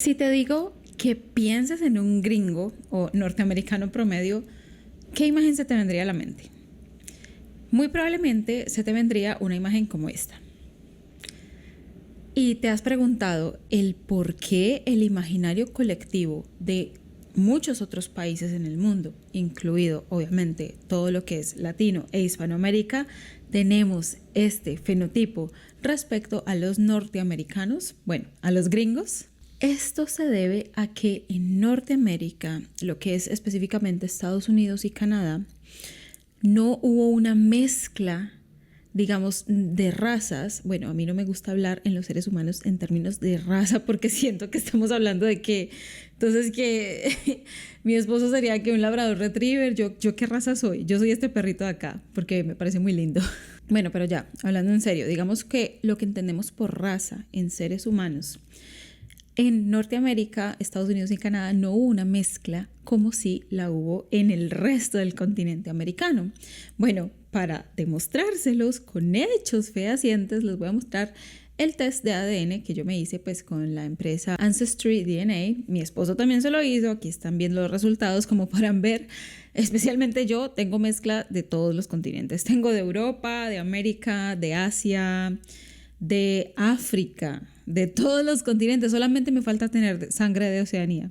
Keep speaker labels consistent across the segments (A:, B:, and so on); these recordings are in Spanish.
A: Si te digo que pienses en un gringo o norteamericano promedio, ¿qué imagen se te vendría a la mente? Muy probablemente se te vendría una imagen como esta. Y te has preguntado el por qué el imaginario colectivo de muchos otros países en el mundo, incluido obviamente todo lo que es Latino e Hispanoamérica, tenemos este fenotipo respecto a los norteamericanos, bueno, a los gringos. Esto se debe a que en Norteamérica, lo que es específicamente Estados Unidos y Canadá, no hubo una mezcla, digamos, de razas. Bueno, a mí no me gusta hablar en los seres humanos en términos de raza porque siento que estamos hablando de que, entonces que mi esposo sería que un labrador retriever, yo qué raza soy, yo soy este perrito de acá porque me parece muy lindo. Bueno, pero ya, hablando en serio, digamos que lo que entendemos por raza en seres humanos, en Norteamérica, Estados Unidos y Canadá no hubo una mezcla como si la hubo en el resto del continente americano. Bueno, para demostrárselos con hechos fehacientes, les voy a mostrar el test de ADN que yo me hice pues con la empresa Ancestry DNA. Mi esposo también se lo hizo, aquí están viendo los resultados como podrán ver. Especialmente yo tengo mezcla de todos los continentes. Tengo de Europa, de América, de Asia, de África, de todos los continentes. Solamente me falta tener sangre de Oceanía.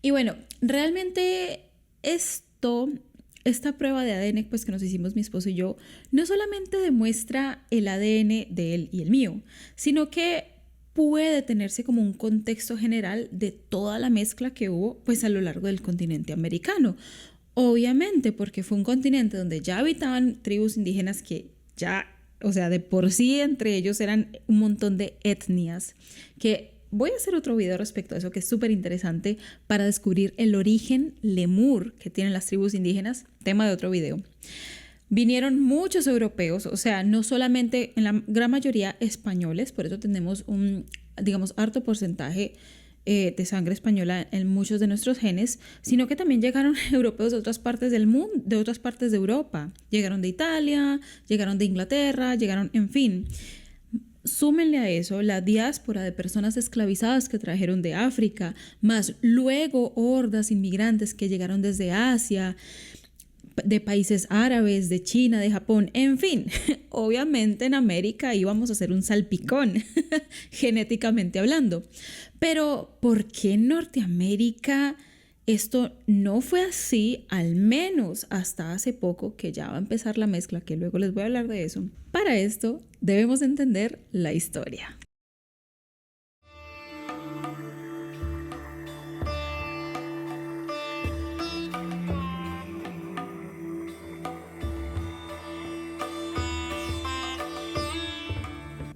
A: Y bueno, realmente esta prueba de ADN pues, que nos hicimos mi esposo y yo, no solamente demuestra el ADN de él y el mío, sino que puede tenerse como un contexto general de toda la mezcla que hubo pues, a lo largo del continente americano. Obviamente, porque fue un continente donde ya habitaban tribus indígenas que ya, o sea, de por sí entre ellos eran un montón de etnias, que voy a hacer otro video respecto a eso que es súper interesante para descubrir el origen lemur que tienen las tribus indígenas, tema de otro video. Vinieron muchos europeos, o sea, no solamente en la gran mayoría españoles, por eso tenemos un, digamos, harto porcentaje de sangre española en muchos de nuestros genes, sino que también llegaron europeos de otras partes del mundo, de otras partes de Europa. Llegaron de Italia, llegaron de Inglaterra, llegaron, en fin. Súmenle a eso la diáspora de personas esclavizadas que trajeron de África, más luego hordas inmigrantes que llegaron desde Asia, de países árabes, de China, de Japón, en fin, obviamente en América íbamos a hacer un salpicón, genéticamente hablando. Pero, ¿por qué en Norteamérica esto no fue así, al menos hasta hace poco, que ya va a empezar la mezcla, que luego les voy a hablar de eso? Para esto debemos entender la historia.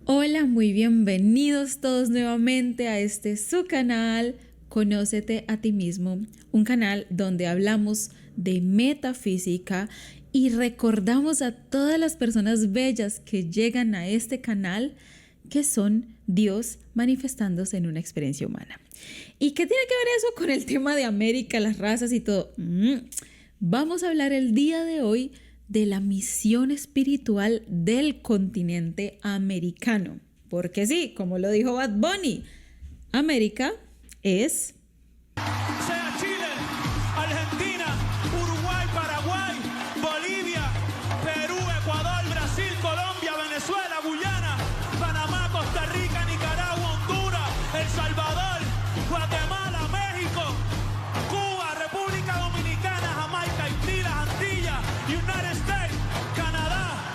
A: Hola, muy bienvenidos todos nuevamente a este su canal, Conócete a ti mismo, un canal donde hablamos de metafísica y recordamos a todas las personas bellas que llegan a este canal que son Dios manifestándose en una experiencia humana. ¿Y qué tiene que ver eso con el tema de América, las razas y todo? Vamos a hablar el día de hoy de la misión espiritual del continente americano. Porque sí, como lo dijo Bad Bunny, América es...
B: Sea Chile, Argentina, Uruguay, Paraguay, Bolivia, Perú, Ecuador, Brasil, Colombia, Venezuela, Guyana, Panamá, Costa Rica, Nicaragua, Honduras, El Salvador, Guatemala, México, Cuba, República Dominicana, Jamaica, Haití, las Antillas, United States, Canadá,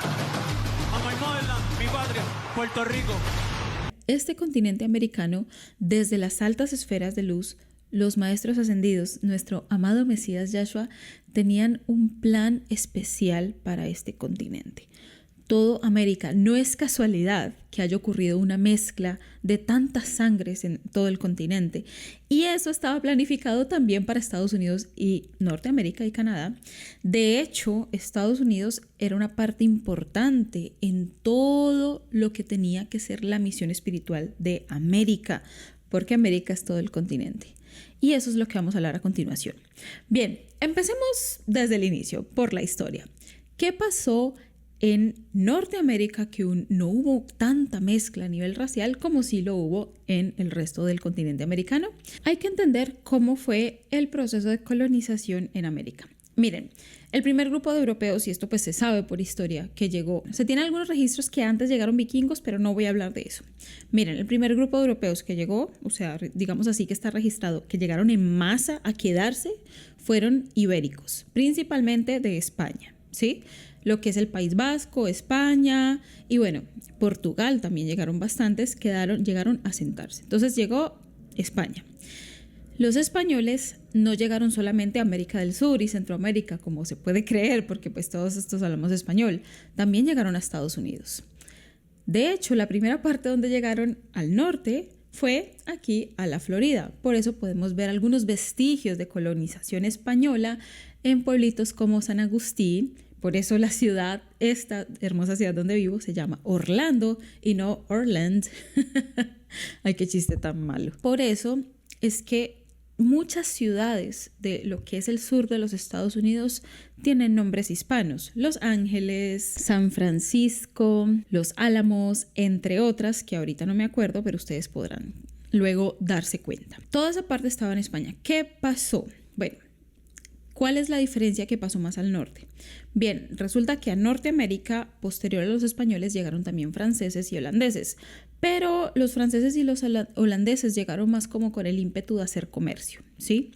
B: and my motherland, mi patria, Puerto Rico.
A: Este continente americano, desde las altas esferas de luz, los maestros ascendidos, nuestro amado Mesías Yahshua, tenían un plan especial para este continente. Todo América, no es casualidad que haya ocurrido una mezcla de tantas sangres en todo el continente. Y eso estaba planificado también para Estados Unidos y Norteamérica y Canadá. De hecho, Estados Unidos era una parte importante en todo lo que tenía que ser la misión espiritual de América, porque América es todo el continente. Y eso es lo que vamos a hablar a continuación. Bien, empecemos desde el inicio, por la historia. ¿Qué pasó en Norteamérica que no hubo tanta mezcla a nivel racial como sí lo hubo en el resto del continente americano. Hay que entender cómo fue el proceso de colonización en América. Miren, el primer grupo de europeos, y esto pues se sabe por historia, que llegó, se tienen algunos registros que antes llegaron vikingos, pero no voy a hablar de eso. Miren, el primer grupo de europeos que llegó, o sea, digamos así que está registrado, que llegaron en masa a quedarse, fueron ibéricos, principalmente de España, ¿sí? Lo que es el País Vasco, España y bueno, Portugal también llegaron bastantes, llegaron a sentarse. Entonces llegó España. Los españoles no llegaron solamente a América del Sur y Centroamérica, como se puede creer, porque pues todos estos hablamos español, también llegaron a Estados Unidos. De hecho, la primera parte donde llegaron al norte fue aquí a la Florida. Por eso podemos ver algunos vestigios de colonización española en pueblitos como San Agustín. Por eso la ciudad, esta hermosa ciudad donde vivo, se llama Orlando y no Orland. Ay, qué chiste tan malo. Por eso es que muchas ciudades de lo que es el sur de los Estados Unidos tienen nombres hispanos. Los Ángeles, San Francisco, Los Álamos, entre otras que ahorita no me acuerdo, pero ustedes podrán luego darse cuenta. Toda esa parte estaba en España. ¿Qué pasó? Bueno, ¿cuál es la diferencia que pasó más al norte? Bien, resulta que a Norteamérica, posterior a los españoles, llegaron también franceses y holandeses, pero los franceses y los holandeses llegaron más como con el ímpetu de hacer comercio, ¿sí?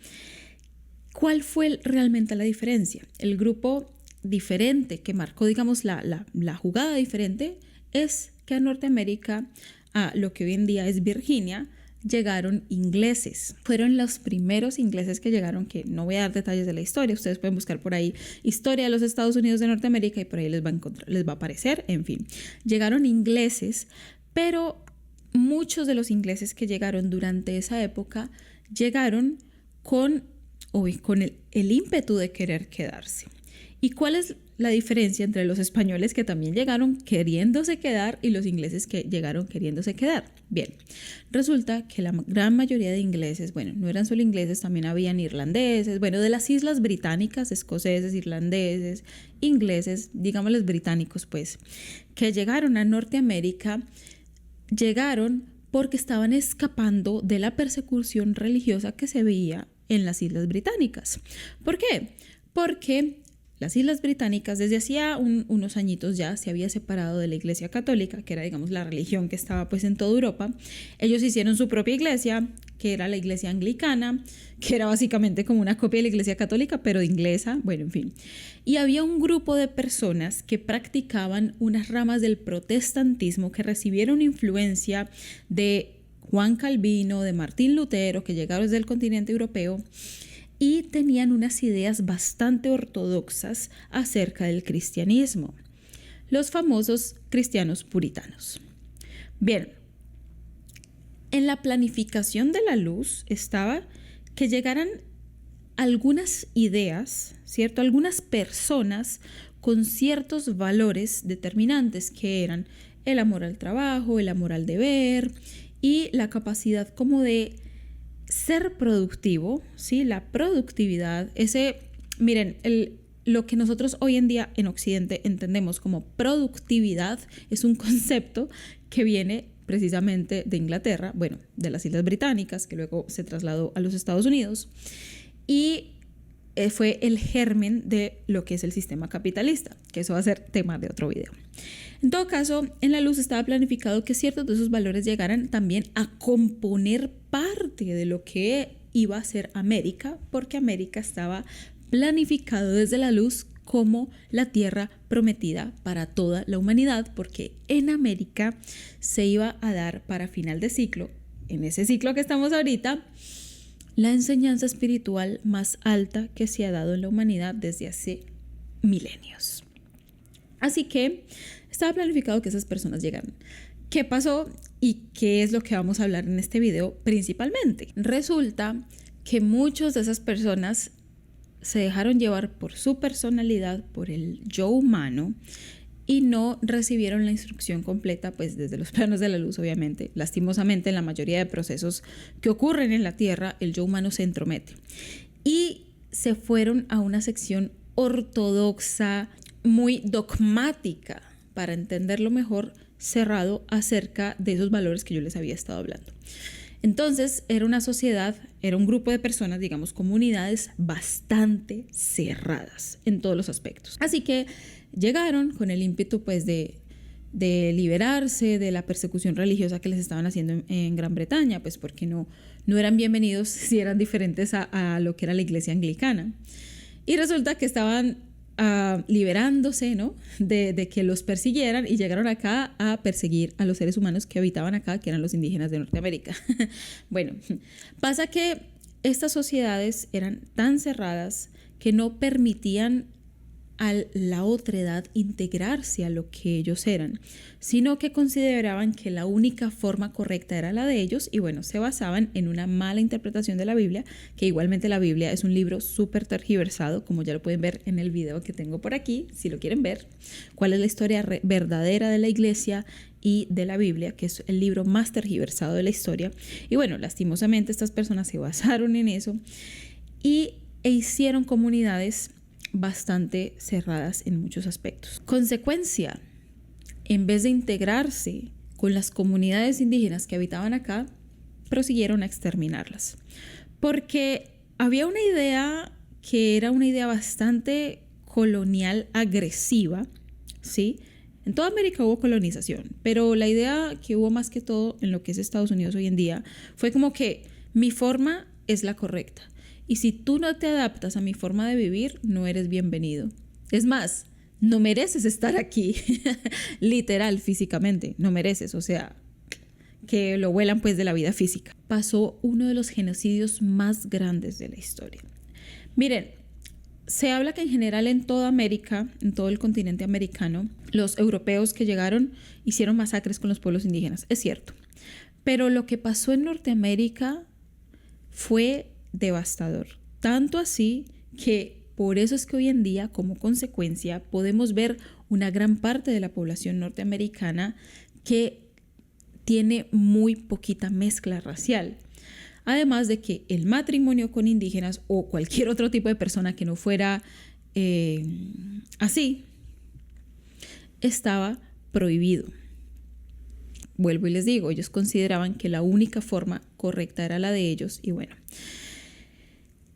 A: ¿Cuál fue realmente la diferencia? El grupo diferente que marcó, digamos, la jugada diferente es que a Norteamérica, a lo que hoy en día es Virginia, llegaron ingleses. Fueron los primeros ingleses que llegaron, que no voy a dar detalles de la historia, ustedes pueden buscar por ahí historia de los Estados Unidos de Norteamérica y por ahí les va a aparecer, en fin. Llegaron ingleses, pero muchos de los ingleses que llegaron durante esa época llegaron con el ímpetu de querer quedarse. ¿Y cuál es la diferencia entre los españoles que también llegaron queriéndose quedar y los ingleses que llegaron queriéndose quedar? Bien, resulta que la gran mayoría de ingleses, bueno, no eran solo ingleses, también habían irlandeses, bueno, de las islas británicas, escoceses, irlandeses, ingleses, digámosles británicos pues, que llegaron a Norteamérica, llegaron porque estaban escapando de la persecución religiosa que se veía en las islas británicas. ¿Por qué? Porque las Islas Británicas desde hacía unos añitos ya se había separado de la Iglesia Católica, que era, digamos, la religión que estaba pues en toda Europa. Ellos hicieron su propia iglesia, que era la Iglesia Anglicana, que era básicamente como una copia de la Iglesia Católica, pero inglesa, bueno, en fin. Y había un grupo de personas que practicaban unas ramas del protestantismo que recibieron influencia de Juan Calvino, de Martín Lutero, que llegaron desde el continente europeo, y tenían unas ideas bastante ortodoxas acerca del cristianismo, los famosos cristianos puritanos. Bien, en la planificación de la luz estaba que llegaran algunas ideas, ¿cierto? Algunas personas con ciertos valores determinantes que eran el amor al trabajo, el amor al deber y la capacidad como de ser productivo, ¿sí? La productividad, miren, lo que nosotros hoy en día en Occidente entendemos como productividad es un concepto que viene precisamente de Inglaterra, bueno, de las Islas Británicas, que luego se trasladó a los Estados Unidos, y fue el germen de lo que es el sistema capitalista, que eso va a ser tema de otro video. En todo caso, en la luz estaba planificado que ciertos de esos valores llegaran también a componer parte de lo que iba a ser América, porque América estaba planificado desde la luz como la tierra prometida para toda la humanidad, porque en América se iba a dar para final de ciclo, en ese ciclo que estamos ahorita, la enseñanza espiritual más alta que se ha dado en la humanidad desde hace milenios. Así que estaba planificado que esas personas llegaran. ¿Qué pasó y qué es lo que vamos a hablar en este video principalmente? Resulta que muchas de esas personas se dejaron llevar por su personalidad, por el yo humano, y no recibieron la instrucción completa pues desde los planos de la luz, obviamente. Lastimosamente, en la mayoría de procesos que ocurren en la Tierra, el yo humano se entromete. Y se fueron a una sección ortodoxa, muy dogmática, para entenderlo mejor, cerrado acerca de esos valores que yo les había estado hablando. Entonces era una sociedad, era un grupo de personas, digamos, comunidades bastante cerradas en todos los aspectos. Así que llegaron con el ímpetu pues de liberarse de la persecución religiosa que les estaban haciendo en Gran Bretaña, pues porque no eran bienvenidos si eran diferentes a lo que era la iglesia anglicana. Y resulta que estaban liberándose, ¿no?, de que los persiguieran, y llegaron acá a perseguir a los seres humanos que habitaban acá, que eran los indígenas de Norteamérica. Bueno, pasa que estas sociedades eran tan cerradas que no permitían a la otredad integrarse a lo que ellos eran, sino que consideraban que la única forma correcta era la de ellos, y bueno, se basaban en una mala interpretación de la Biblia, que igualmente la Biblia es un libro súper tergiversado, como ya lo pueden ver en el video que tengo por aquí, si lo quieren ver, cuál es la historia verdadera de la iglesia y de la Biblia, que es el libro más tergiversado de la historia. Y bueno, lastimosamente estas personas se basaron en eso e hicieron comunidades bastante cerradas en muchos aspectos. Consecuencia, en vez de integrarse con las comunidades indígenas que habitaban acá, prosiguieron a exterminarlas. Porque había una idea que era una idea bastante colonial agresiva, ¿sí? En toda América hubo colonización, pero la idea que hubo más que todo en lo que es Estados Unidos hoy en día fue como que mi forma es la correcta. Y si tú no te adaptas a mi forma de vivir, no eres bienvenido. Es más, no mereces estar aquí. Literal, físicamente, no mereces. O sea, que lo vuelan pues de la vida física. Pasó uno de los genocidios más grandes de la historia. Miren, se habla que en general en toda América, en todo el continente americano, los europeos que llegaron hicieron masacres con los pueblos indígenas. Es cierto. Pero lo que pasó en Norteamérica fue devastador, tanto así que por eso es que hoy en día, como consecuencia, podemos ver una gran parte de la población norteamericana que tiene muy poquita mezcla racial. Además de que el matrimonio con indígenas o cualquier otro tipo de persona que no fuera así, estaba prohibido. Vuelvo y les digo, ellos consideraban que la única forma correcta era la de ellos, y bueno.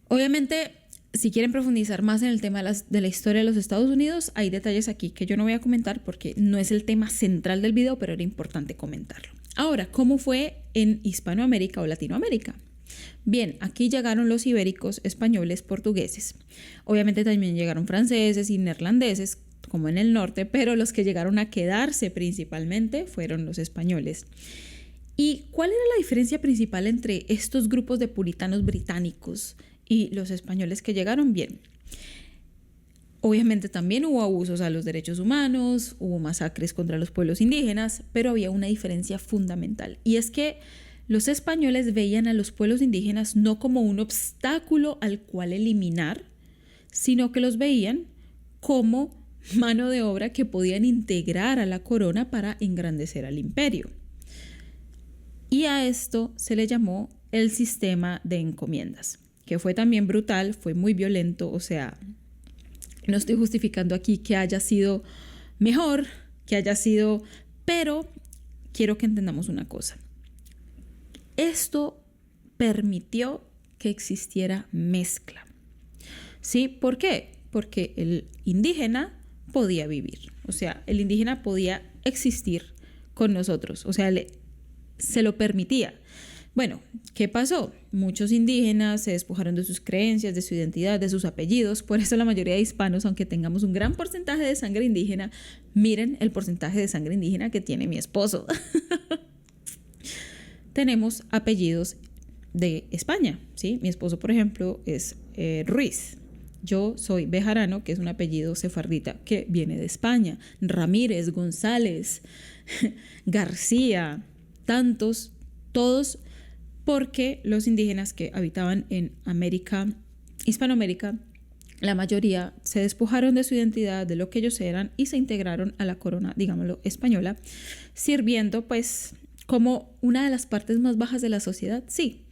A: Obviamente, si quieren profundizar más en el tema de la historia de los Estados Unidos, hay detalles aquí que yo no voy a comentar porque no es el tema central del video, pero era importante comentarlo. Ahora, ¿cómo fue en Hispanoamérica o Latinoamérica? Bien, aquí llegaron los ibéricos, españoles, portugueses. Obviamente también llegaron franceses y neerlandeses, como en el norte, pero los que llegaron a quedarse principalmente fueron los españoles. ¿Y cuál era la diferencia principal entre estos grupos de puritanos británicos y los españoles que llegaron? Bien, obviamente también hubo abusos a los derechos humanos, hubo masacres contra los pueblos indígenas, pero había una diferencia fundamental, y es que los españoles veían a los pueblos indígenas no como un obstáculo al cual eliminar, sino que los veían como mano de obra que podían integrar a la corona para engrandecer al imperio. Y a esto se le llamó el sistema de encomiendas, que fue también brutal, fue muy violento. O sea, no estoy justificando aquí que haya sido mejor, que haya sido, pero quiero que entendamos una cosa. Esto permitió que existiera mezcla. ¿Sí? ¿Por qué? Porque el indígena podía vivir, o sea, el indígena podía existir con nosotros, o sea, se lo permitía. Bueno, ¿qué pasó? Muchos indígenas se despojaron de sus creencias, de su identidad, de sus apellidos. Por eso la mayoría de hispanos, aunque tengamos un gran porcentaje de sangre indígena, miren el porcentaje de sangre indígena que tiene mi esposo. Tenemos apellidos de España, ¿sí? Mi esposo, por ejemplo, es Ruiz. Yo soy Bejarano, que es un apellido sefardita que viene de España. Ramírez, González, García, tantos, todos, porque los indígenas que habitaban en América, Hispanoamérica, la mayoría se despojaron de su identidad, de lo que ellos eran, y se integraron a la corona, digámoslo, española, sirviendo pues como una de las partes más bajas de la sociedad, sí,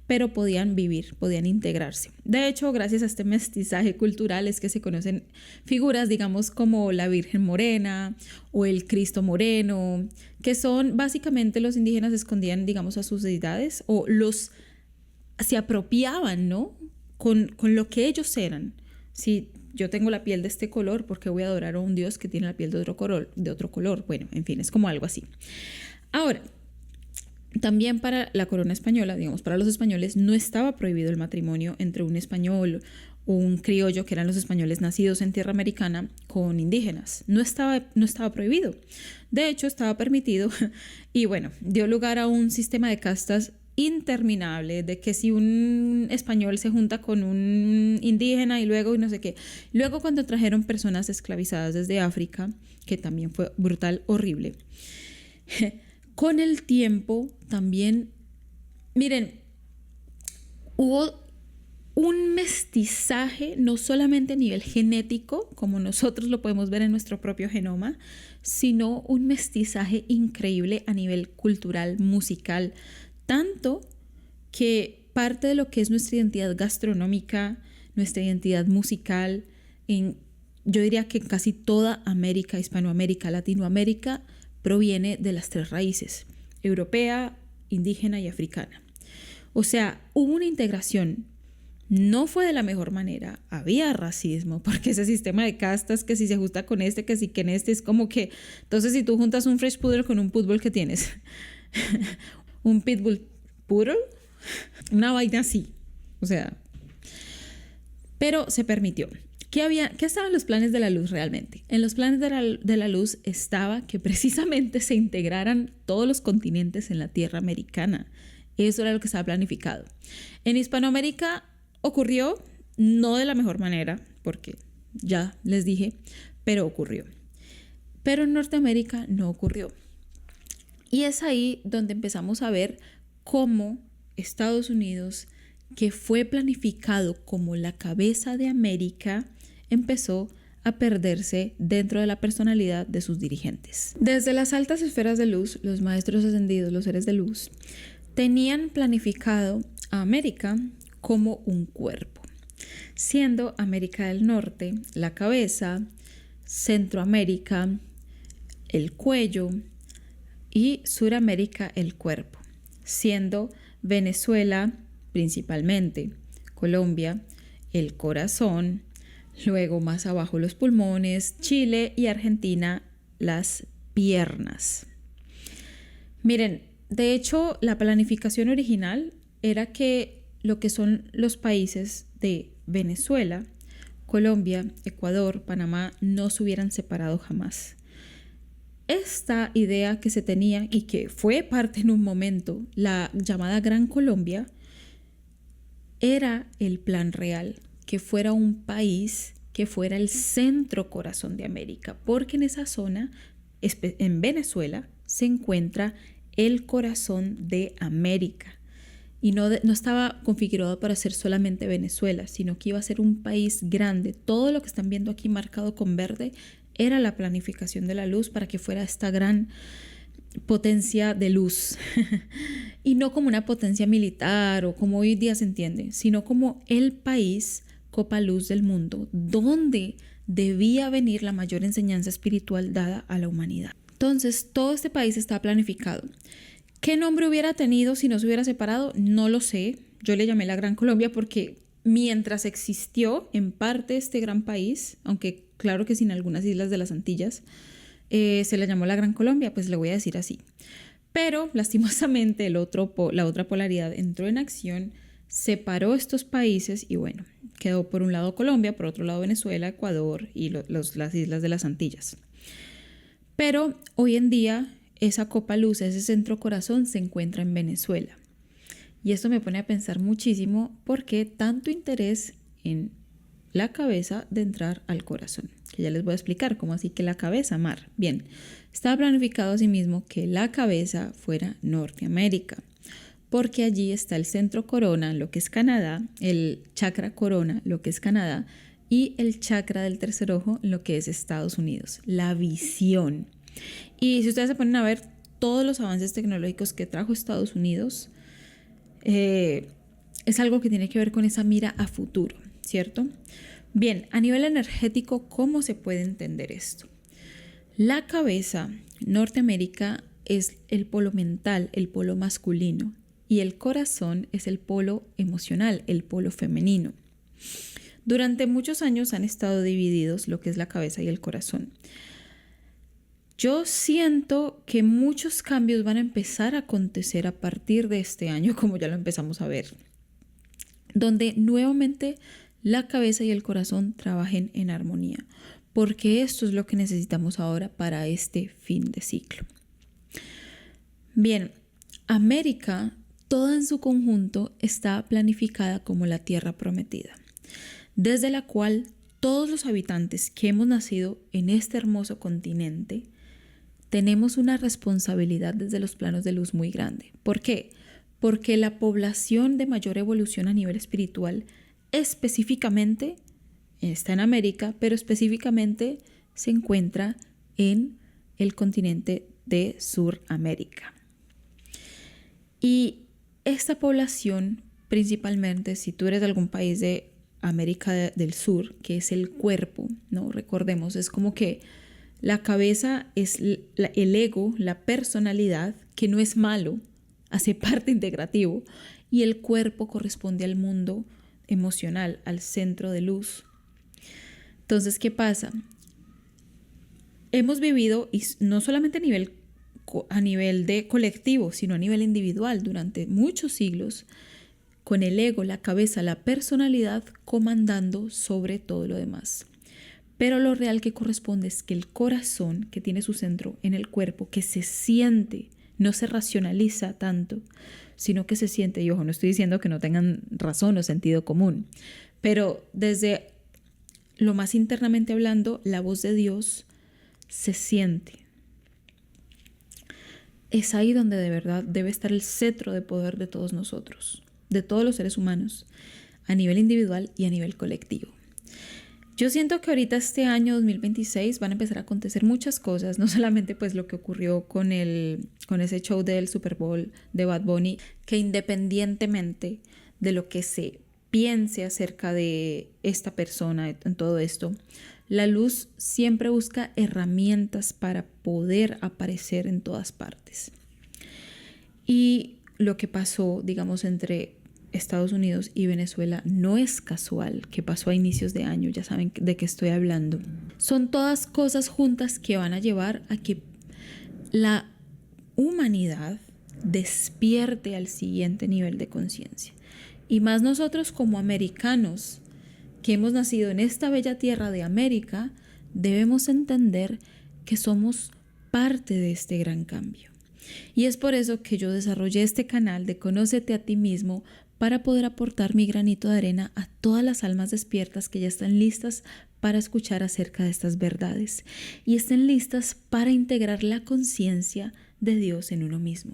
A: pero podían vivir, podían integrarse. De hecho, gracias a este mestizaje cultural es que se conocen figuras, digamos, como la Virgen Morena o el Cristo Moreno, que son básicamente los indígenas escondían, digamos, a sus deidades o se apropiaban, ¿no? Con lo que ellos eran. Si yo tengo la piel de este color, ¿por qué voy a adorar a un Dios que tiene la piel de otro color? Bueno, en fin, es como algo así. Ahora, también para la corona española, digamos, para los españoles, no estaba prohibido el matrimonio entre un español o un criollo, que eran los españoles nacidos en tierra americana, con indígenas. No estaba prohibido. De hecho, estaba permitido y bueno, dio lugar a un sistema de castas interminable, de que si un español se junta con un indígena y luego no sé qué. Luego cuando trajeron personas esclavizadas desde África, que también fue brutal, horrible. Con el tiempo también, miren, hubo un mestizaje no solamente a nivel genético, como nosotros lo podemos ver en nuestro propio genoma, sino un mestizaje increíble a nivel cultural, musical, tanto que parte de lo que es nuestra identidad gastronómica, nuestra identidad musical, yo diría que casi toda América, Hispanoamérica, Latinoamérica, proviene de las tres raíces: europea, indígena y africana. O sea, hubo una integración. No fue de la mejor manera, había racismo, porque ese sistema de castas, que si se junta con este, que si que en este, es como que, entonces si tú juntas un fresh poodle con un pitbull, ¿qué tienes? ¿Un pitbull poodle? Una vaina así, o sea, pero se permitió. ¿Qué estaban en los planes de la luz realmente? En los planes de la luz estaba que precisamente se integraran todos los continentes en la tierra americana. Eso era lo que estaba planificado. En Hispanoamérica ocurrió, no de la mejor manera, porque ya les dije, pero ocurrió. Pero en Norteamérica no ocurrió. Y es ahí donde empezamos a ver cómo Estados Unidos, que fue planificado como la cabeza de América, empezó a perderse dentro de la personalidad de sus dirigentes. Desde las altas esferas de luz, los maestros ascendidos, los seres de luz, tenían planificado a América como un cuerpo, siendo América del Norte la cabeza, Centroamérica el cuello y Suramérica el cuerpo, siendo Venezuela principalmente, Colombia el corazón, luego más abajo los pulmones, Chile y Argentina las piernas. Miren, de hecho la planificación original era que lo que son los países de Venezuela, Colombia, Ecuador, Panamá no se hubieran separado jamás. Esta idea que se tenía y que fue parte en un momento, la llamada Gran Colombia, era el plan real, que fuera un país que fuera el centro corazón de América, porque en esa zona, en Venezuela, se encuentra el corazón de América. Y no estaba configurado para ser solamente Venezuela, sino que iba a ser un país grande. Todo lo que están viendo aquí marcado con verde era la planificación de la luz para que fuera esta gran potencia de luz. Y no como una potencia militar o como hoy día se entiende, sino como el país copa luz del mundo, donde debía venir la mayor enseñanza espiritual dada a la humanidad. Entonces, todo este país está planificado. ¿Qué nombre hubiera tenido si no se hubiera separado? No lo sé. Yo le llamé la Gran Colombia porque mientras existió en parte este gran país, aunque claro que sin algunas islas de las Antillas, se le llamó la Gran Colombia, pues le voy a decir así. Pero lastimosamente la otra polaridad entró en acción, separó estos países y bueno, quedó por un lado Colombia, por otro lado Venezuela, Ecuador y las islas de las Antillas. Pero hoy en día esa copa luz, ese centro corazón se encuentra en Venezuela. Y esto me pone a pensar muchísimo por qué tanto interés en la cabeza de entrar al corazón, que ya les voy a explicar cómo así que la cabeza, mar. Bien, estaba planificado asimismo que la cabeza fuera Norteamérica, porque allí está el centro corona, lo que es Canadá, el chakra corona, lo que es Canadá, y el chakra del tercer ojo, lo que es Estados Unidos, la visión. Y si ustedes se ponen a ver, todos los avances tecnológicos que trajo Estados Unidos, es algo que tiene que ver con esa mira a futuro, ¿cierto? Bien, a nivel energético, ¿cómo se puede entender esto? La cabeza, Norteamérica, es el polo mental, el polo masculino, y el corazón es el polo emocional, el polo femenino. Durante muchos años han estado divididos lo que es la cabeza y el corazón. Yo siento que muchos cambios van a empezar a acontecer a partir de este año, como ya lo empezamos a ver, donde nuevamente la cabeza y el corazón trabajen en armonía, porque esto es lo que necesitamos ahora para este fin de ciclo. Bien, América, toda en su conjunto, está planificada como la tierra prometida, desde la cual todos los habitantes que hemos nacido en este hermoso continente tenemos una responsabilidad desde los planos de luz muy grande. ¿Por qué? Porque la población de mayor evolución a nivel espiritual específicamente está en América, pero específicamente se encuentra en el continente de Suramérica. Y esta población, principalmente, si tú eres de algún país de América del Sur, que es el cuerpo, ¿no? Recordemos, es como que la cabeza es el ego, la personalidad, que no es malo, hace parte integrativo, y el cuerpo corresponde al mundo emocional, al centro de luz. Entonces, ¿qué pasa? Hemos vivido, y no solamente a nivel de colectivo, sino a nivel individual, durante muchos siglos, con el ego, la cabeza, la personalidad comandando sobre todo lo demás. Pero lo real que corresponde es que el corazón, que tiene su centro en el cuerpo, que se siente, no se racionaliza tanto, sino que se siente, y ojo, no estoy diciendo que no tengan razón o sentido común, pero desde lo más internamente hablando, la voz de Dios se siente. Es ahí donde de verdad debe estar el cetro de poder de todos nosotros, de todos los seres humanos, a nivel individual y a nivel colectivo. Yo siento que ahorita este año 2026 van a empezar a acontecer muchas cosas, no solamente pues lo que ocurrió con ese show del Super Bowl de Bad Bunny, que independientemente de lo que se piense acerca de esta persona en todo esto, la luz siempre busca herramientas para poder aparecer en todas partes. Y lo que pasó, digamos, entre Estados Unidos y Venezuela no es casual, que pasó a inicios de año, ya saben de qué estoy hablando. Son todas cosas juntas que van a llevar a que la humanidad despierte al siguiente nivel de conciencia. Y más nosotros como americanos, que hemos nacido en esta bella tierra de América, debemos entender que somos parte de este gran cambio. Y es por eso que yo desarrollé este canal de Conócete a ti mismo, para poder aportar mi granito de arena a todas las almas despiertas que ya están listas para escuchar acerca de estas verdades y estén listas para integrar la conciencia de Dios en uno mismo.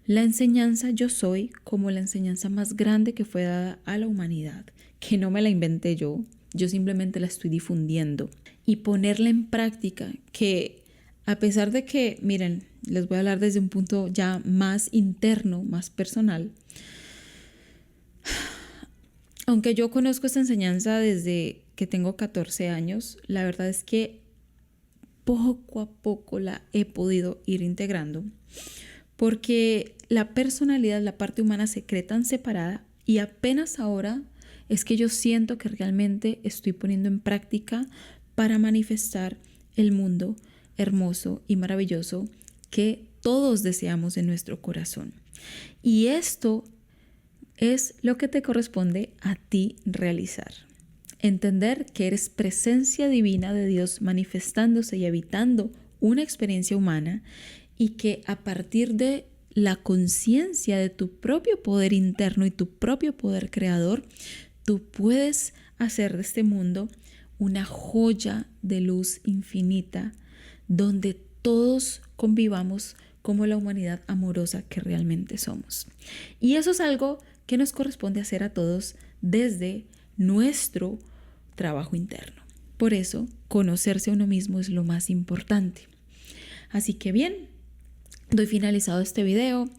A: La enseñanza yo soy como la enseñanza más grande que fue dada a la humanidad, que no me la inventé yo simplemente la estoy difundiendo y ponerla en práctica, que a pesar de que, miren, les voy a hablar desde un punto ya más interno, más personal. Aunque yo conozco esta enseñanza desde que tengo 14 años, la verdad es que poco a poco la he podido ir integrando, porque la personalidad, la parte humana se cree tan separada y apenas ahora es que yo siento que realmente estoy poniendo en práctica para manifestar el mundo hermoso y maravilloso que todos deseamos en nuestro corazón. Y esto es lo que te corresponde a ti realizar. Entender que eres presencia divina de Dios manifestándose y habitando una experiencia humana y que a partir de la conciencia de tu propio poder interno y tu propio poder creador, tú puedes hacer de este mundo una joya de luz infinita donde todos convivamos como la humanidad amorosa que realmente somos. Y eso es algo que nos corresponde hacer a todos desde nuestro trabajo interno. Por eso, conocerse a uno mismo es lo más importante. Así que bien, doy finalizado este video.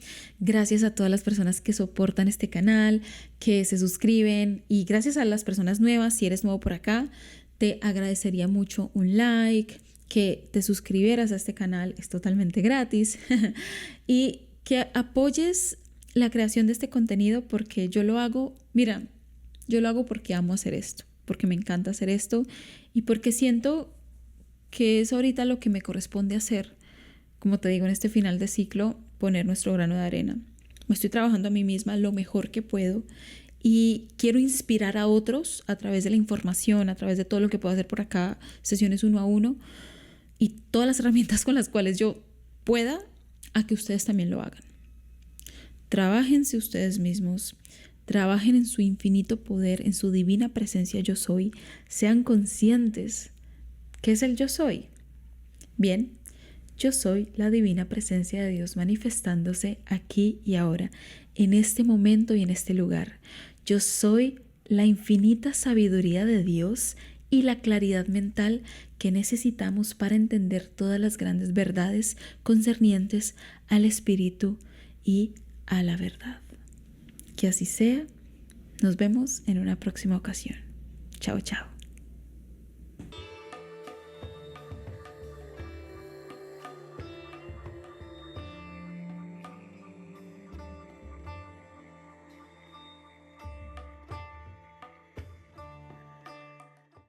A: Gracias a todas las personas que soportan este canal, que se suscriben, y gracias a las personas nuevas. Si eres nuevo por acá, te agradecería mucho un like, que te suscribieras a este canal, es totalmente gratis, y que apoyes la creación de este contenido, porque yo lo hago, mira, yo lo hago porque amo hacer esto, porque me encanta hacer esto y porque siento que es ahorita lo que me corresponde hacer. Como te digo, en este final de ciclo, poner nuestro grano de arena. Me estoy trabajando a mí misma lo mejor que puedo y quiero inspirar a otros a través de la información, a través de todo lo que puedo hacer por acá, sesiones 1 a 1 y todas las herramientas con las cuales yo pueda, a que ustedes también lo hagan. Trábajense ustedes mismos, trabajen en su infinito poder, en su divina presencia yo soy, sean conscientes. ¿Qué es el yo soy? Bien, yo soy la divina presencia de Dios manifestándose aquí y ahora, en este momento y en este lugar. Yo soy la infinita sabiduría de Dios y la claridad mental que necesitamos para entender todas las grandes verdades concernientes al espíritu y a la verdad. Que así sea. Nos vemos en una próxima ocasión. Chao, chao.